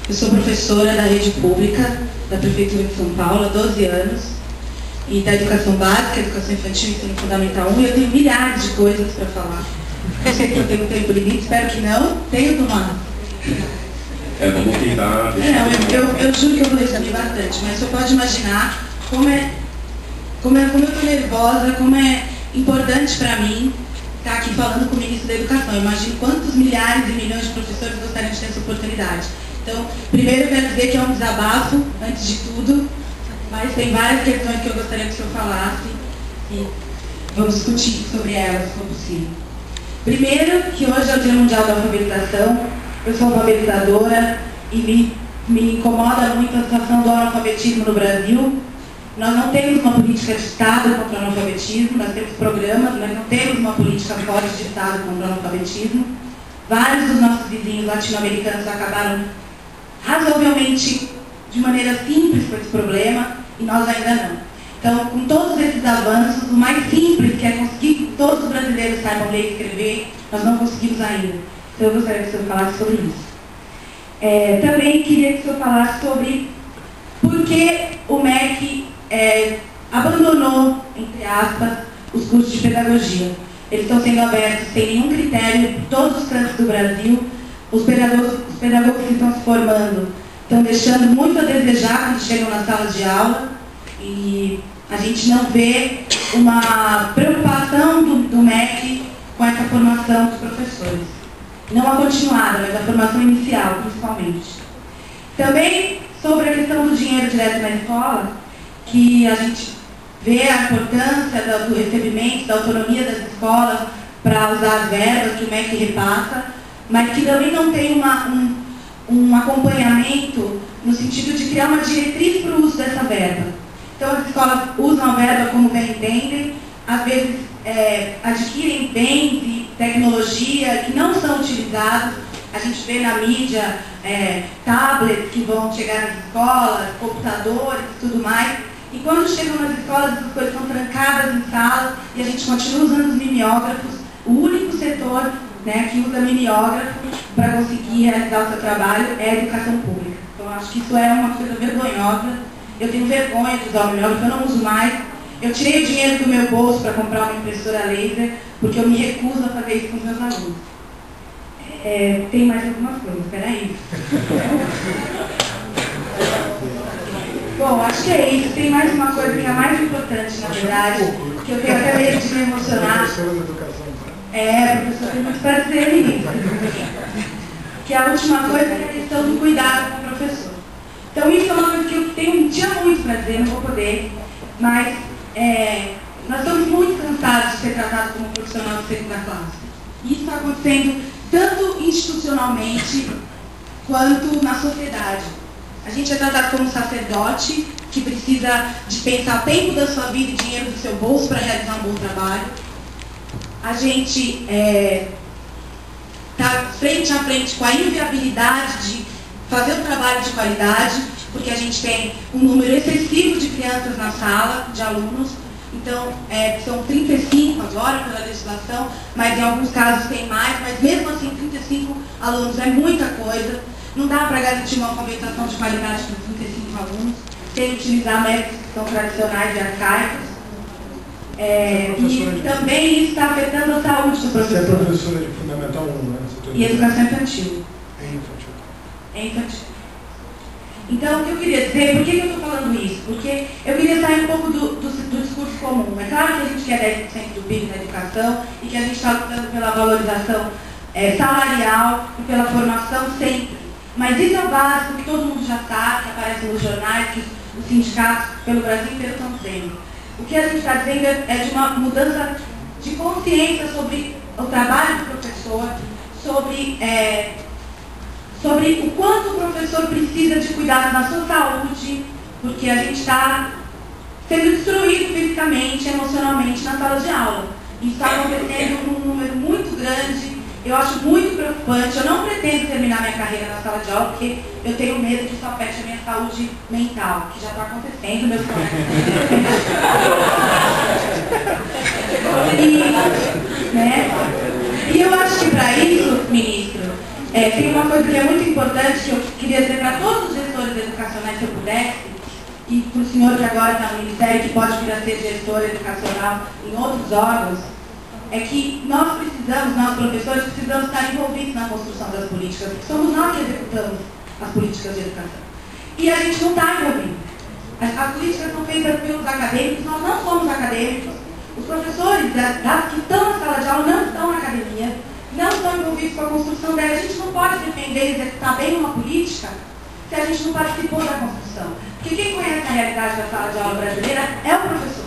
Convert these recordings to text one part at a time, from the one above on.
Eu sou professora da rede pública da Prefeitura de São Paulo há 12 anos, e da educação básica, educação infantil e ensino fundamental 1, e eu tenho milhares de coisas para falar. Não sei se eu tenho tempo limite, espero que não. Tenho, Tomás? Vamos tentar... Eu juro que eu vou resumir bastante, mas você pode imaginar como eu estou nervosa, como é importante para mim estar aqui falando com o ministro da Educação. Eu imagino quantos milhares e milhões de professores gostariam de ter essa oportunidade. Então, primeiro eu quero dizer que é um desabafo, antes de tudo, mas tem várias questões que eu gostaria que o senhor falasse e vamos discutir sobre elas, se for possível. Primeiro, que hoje é o Dia Mundial da Alfabetização, eu sou alfabetizadora e me incomoda muito a situação do analfabetismo no Brasil. Nós não temos uma política de Estado contra o analfabetismo, nós temos programas, mas não temos uma política forte de Estado contra o analfabetismo. Vários dos nossos vizinhos latino-americanos acabaram razoavelmente, de maneira simples, com esse problema, e nós ainda não. Então, com todos esses avanços, o mais simples, que é conseguir que todos os brasileiros saibam ler e escrever, nós não conseguimos ainda. Então, eu gostaria que o senhor falasse sobre isso. Também queria que o senhor falasse sobre por que o MEC abandonou, entre aspas, os cursos de pedagogia. Eles estão sendo abertos sem nenhum critério em todos os cantos do Brasil. Os pedagogos que estão se formando estão deixando muito a desejar quando chegam na sala de aula, e a gente não vê uma preocupação do MEC com essa formação dos professores. Não a continuada, mas a formação inicial, principalmente. Também sobre a questão do dinheiro direto na escola, que a gente vê a importância do recebimento, da autonomia das escolas para usar as verbas que o MEC repassa, mas que também não tem um acompanhamento no sentido de criar uma diretriz para o uso dessa verba. Então, as escolas usam a verba como bem entendem, às vezes adquirem bens e tecnologia que não são utilizados. A gente vê na mídia tablets que vão chegar nas escolas, computadores e tudo mais. E quando chegam nas escolas, as coisas são trancadas em salas e a gente continua usando os mimeógrafos. O único setor, né, que usa mimeógrafo para conseguir realizar o seu trabalho é a educação pública. Então, acho que isso é uma coisa vergonhosa. Eu tenho vergonha de usar o mimeógrafo, eu não uso mais. Eu tirei o dinheiro do meu bolso para comprar uma impressora laser, porque eu me recuso a fazer isso com os meus alunos. Tem mais algumas coisas, peraí. Bom, acho que é isso. Tem mais uma coisa que é a mais importante, na verdade, que eu tenho até medo de me emocionar. Professor, tem muito para dizer nisso. Que a última coisa é a questão do cuidado com o professor. Então, isso é uma coisa que eu tinha muito para dizer, não vou poder, mas nós estamos muito cansados de ser tratados como profissional de segunda classe. E isso está acontecendo tanto institucionalmente quanto na sociedade. A gente é tratado como um sacerdote que precisa de pensar tempo da sua vida e dinheiro do seu bolso para realizar um bom trabalho. A gente está frente a frente com a inviabilidade de fazer um trabalho de qualidade, porque a gente tem um número excessivo de crianças na sala, de alunos. Então, são 35 agora pela legislação, mas em alguns casos tem mais, mas mesmo assim 35 alunos é muita coisa. Não dá para garantir uma alfabetização de qualidade para 35 alunos, sem utilizar métodos que são tradicionais e arcaicos. E também isso está afetando a saúde do professor. Você é professora de Fundamental 1, né? E educação infantil. É infantil. Então, o que eu queria dizer, por que eu estou falando isso? Porque eu queria sair um pouco do discurso comum. É claro que a gente quer 10% do PIB na educação e que a gente está lutando pela valorização salarial e pela formação sempre. Mas isso é o básico que todo mundo já sabe, que aparece nos jornais, que os sindicatos pelo Brasil inteiro estão dizendo. O que a gente está dizendo é de uma mudança de consciência sobre o trabalho do professor, sobre o quanto o professor precisa de cuidado na sua saúde, porque a gente está sendo destruído fisicamente, emocionalmente na sala de aula. Isso está acontecendo num número muito grande. Eu acho muito preocupante. Eu não pretendo terminar minha carreira na sala de aula, porque eu tenho medo que isso afete a minha saúde mental, que já está acontecendo, meus colegas. E eu acho que para isso, ministro, Tem uma coisa que é muito importante, que eu queria dizer para todos os gestores educacionais, se eu pudesse, e para o senhor que agora está no Ministério, que pode vir a ser gestor educacional em outros órgãos, é que nós professores, precisamos estar envolvidos na construção das políticas, porque somos nós que executamos as políticas de educação. E a gente não está envolvido. As políticas são feitas pelos acadêmicos, nós não somos acadêmicos. Os professores que estão na sala de aula não estão na academia, não estão envolvidos com a construção dela. A gente não pode defender e executar bem uma política se a gente não participou da construção. Porque quem conhece a realidade da sala de aula brasileira é o professor.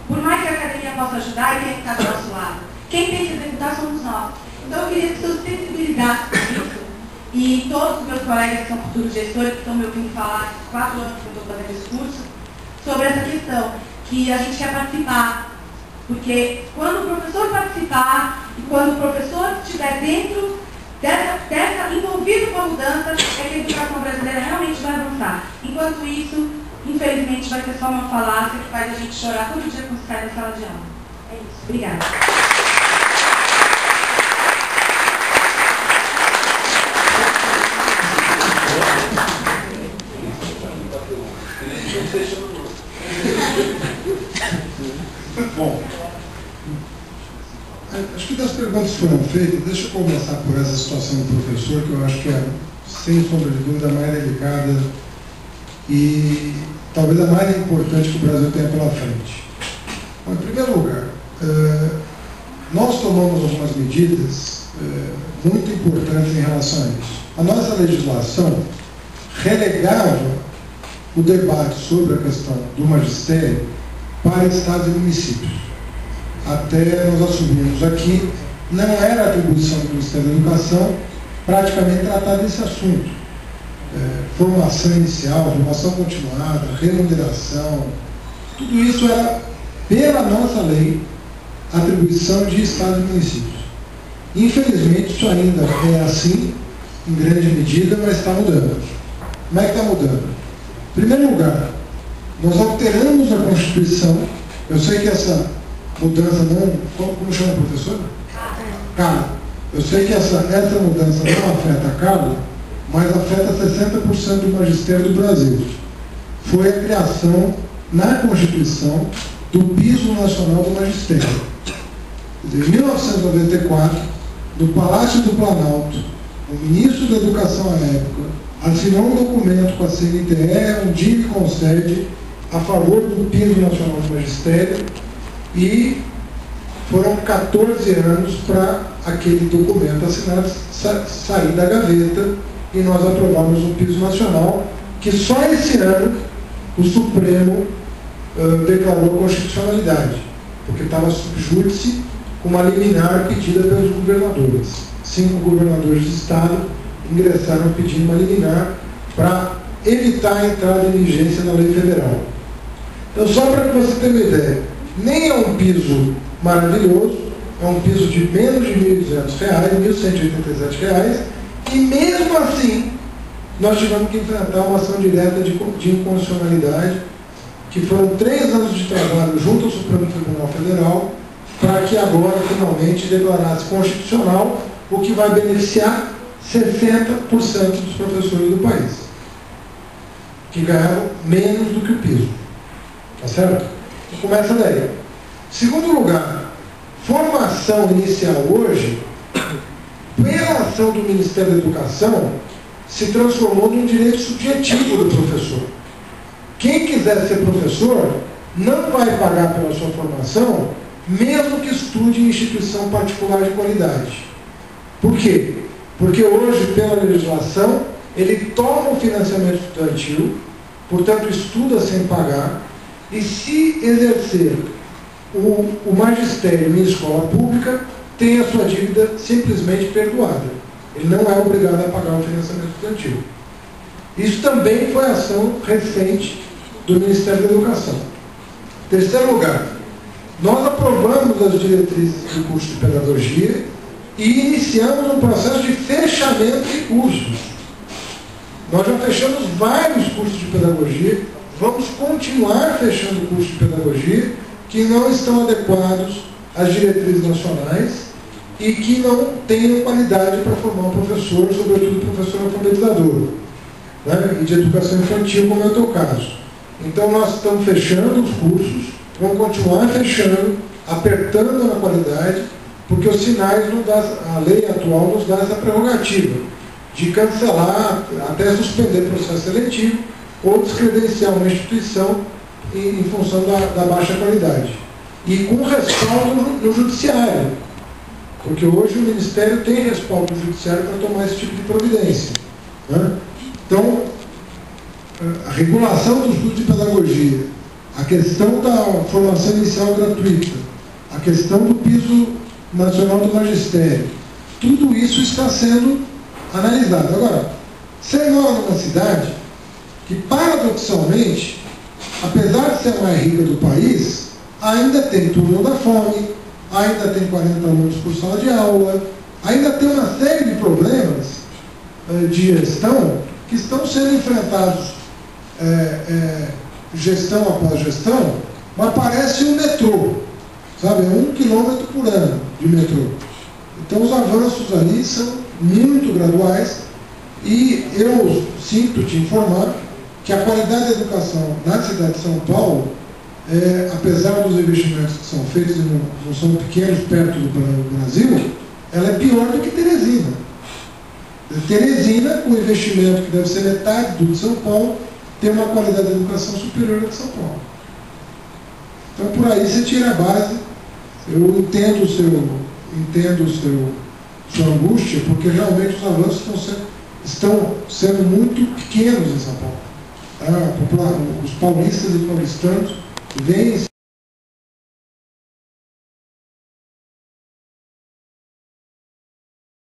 Por mais que a academia possa ajudar, ele tem que estar do nosso lado. Quem tem que executar somos nós. Então eu queria que o senhor sensibilizasse com isso. E todos os meus colegas que são futuros gestores, que estão me ouvindo falar 4 anos que eu estou fazendo esse curso, sobre essa questão, que a gente quer participar. Porque quando o professor participar e quando o professor estiver dentro envolvido com a mudança, é que a educação brasileira realmente vai avançar. Enquanto isso, infelizmente, vai ser só uma falácia que faz a gente chorar todo dia quando sai da sala de aula. É isso. Obrigada. Bom, acho que das perguntas que foram feitas, deixa eu começar por essa situação do professor, que eu acho que é, sem sombra de dúvida, a mais delicada e talvez a mais importante que o Brasil tenha pela frente. Bom, em primeiro lugar, nós tomamos algumas medidas muito importantes em relação a isso. A nossa legislação relegava o debate sobre a questão do magistério para estados e municípios. Até nós assumimos aqui, não era atribuição do Ministério da Educação praticamente tratar desse assunto. Formação inicial, formação continuada, remuneração, tudo isso era, pela nossa lei, atribuição de estados e municípios. Infelizmente, isso ainda é assim, em grande medida, mas está mudando. Como é que está mudando? Em primeiro lugar, nós alteramos a Constituição. Eu sei que essa mudança não... Como chama a professora? Carla. Eu sei que essa mudança não afeta a Carla, mas afeta 60% do magistério do Brasil. Foi a criação, na Constituição, do Piso Nacional do Magistério. Em 1994, no Palácio do Planalto, o ministro da Educação à época assinou um documento com a CNTE, onde ele concede a favor do Piso Nacional do Magistério, e foram 14 anos para aquele documento assinado sair da gaveta, e nós aprovamos o Piso Nacional, que só esse ano o Supremo declarou constitucionalidade, porque estava sob júdice com uma liminar pedida pelos governadores. 5 governadores de estado ingressaram pedindo uma liminar para evitar a entrada em vigência da lei federal. Então, só para que você tenha uma ideia, nem é um piso maravilhoso, é um piso de menos de R$ 1.200, R$ 1.187, e mesmo assim, nós tivemos que enfrentar uma ação direta de inconstitucionalidade, que foram 3 anos de trabalho junto ao Supremo Tribunal Federal, para que agora, finalmente, declarasse constitucional, o que vai beneficiar 60% dos professores do país, que ganharam menos do que o piso. Tá certo? Então, começa daí. Segundo lugar, formação inicial hoje, pela ação do Ministério da Educação, se transformou num direito subjetivo do professor. Quem quiser ser professor não vai pagar pela sua formação, mesmo que estude em instituição particular de qualidade. Por quê? Porque hoje, pela legislação, ele toma o financiamento estudantil, portanto estuda sem pagar, e se exercer o magistério em escola pública, tem a sua dívida simplesmente perdoada. Ele não é obrigado a pagar o financiamento estudantil. Isso também foi ação recente do Ministério da Educação. Terceiro lugar, nós aprovamos as diretrizes do curso de pedagogia e iniciamos um processo de fechamento de cursos. Nós já fechamos vários cursos de pedagogia, vamos continuar fechando cursos de pedagogia que não estão adequados às diretrizes nacionais e que não tenham qualidade para formar um professor, sobretudo professor alfabetizador, né? E de educação infantil, como é o teu caso. Então nós estamos fechando os cursos, vamos continuar fechando, apertando na qualidade, porque os sinais nos dá, a lei atual nos dá essa prerrogativa de cancelar, até suspender o processo seletivo ou descredenciar uma instituição em função da baixa qualidade. E com respaldo no judiciário, porque hoje o Ministério tem respaldo no judiciário para tomar esse tipo de providência, né? Então, a regulação dos estudos de pedagogia, a questão da formação inicial gratuita, a questão do piso nacional do magistério, tudo isso está sendo analisado. Agora, você mora numa cidade que, paradoxalmente, apesar de ser a mais rica do país, ainda tem turno da fome, ainda tem 40 alunos por sala de aula, ainda tem uma série de problemas de gestão que estão sendo enfrentados gestão após gestão, mas parece um metrô, sabe? É 1 km por ano de metrô. Então os avanços ali são muito graduais e eu sinto te informar que a qualidade da educação na cidade de São Paulo, apesar dos investimentos que são feitos, não são pequenos perto do Brasil, ela é pior do que Teresina. Teresina, com o investimento que deve ser metade do de São Paulo, tem uma qualidade de educação superior à de São Paulo. Então, por aí você tira a base. Eu entendo sua angústia, porque realmente os avanços estão sendo muito pequenos em São Paulo. Os paulistas e paulistanos veem